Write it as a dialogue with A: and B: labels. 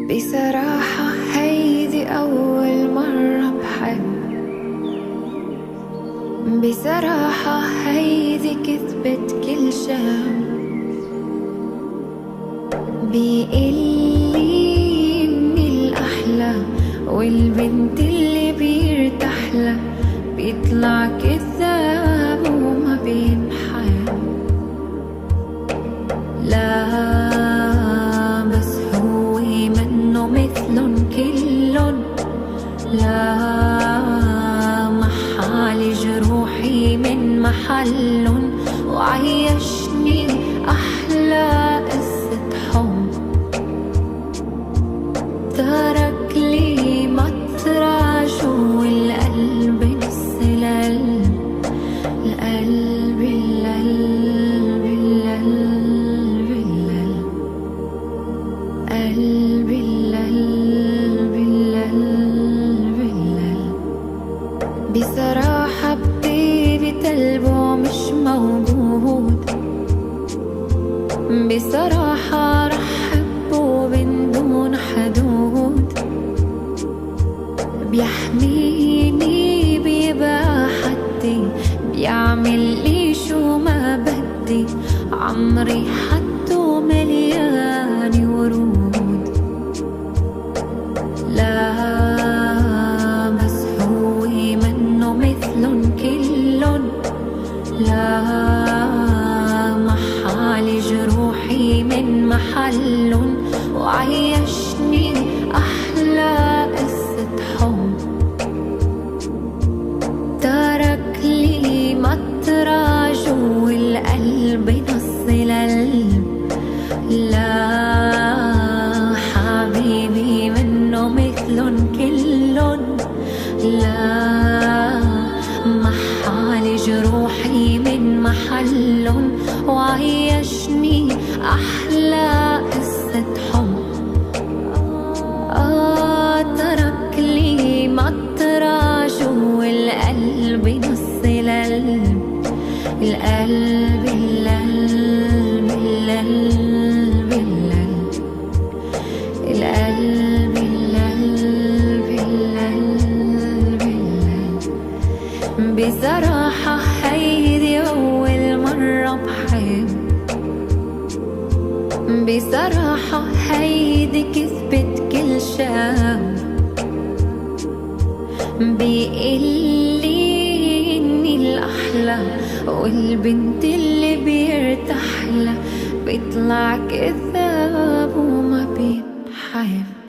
A: بصراحة هيدي أول مرة بحب. بصراحة هيدي كذبت كل شاب بيقلي إني الأحلى، والبنت اللي بيرتاحلها بيطلع كذاب وما بينحب. لا بس هو منه مثلن كلن، لا محالي جروحي من محلن، وعيشني أحلى قصة حب. ترك لي مطرح جوا القلب نص القلب، القلب القلب القلب القلب القلب القلب القلب. بصراحة بطيبة قلبه مش موجود، بصراحة رح حبه من دون حدود. بيحميني بيبقى حدي، بيعمل لي شو ما بدي، عمري حطه مليان ورود. لا بس هو منه مثلن كلن، لا محالي جروحي من محلن، وعيشني أحلى قصة حب. ترك لي مطرح جوا القلب نص القلب. لا حبيبي منه مثلن كلن، لا محالي جروحي من محلن، وعيشني أحلى قصة حب. ترك لي مطرح جوا القلب نص القلب، القلب القلب القلب القلب القلب القلب. بصراحة هيدي أول مرة بحب. بصراحة هيدي كذبت كل شاب بيقلي إني الأحلى، والبنت اللي بيرتاحلها بيطلع كذاب وما بينحب.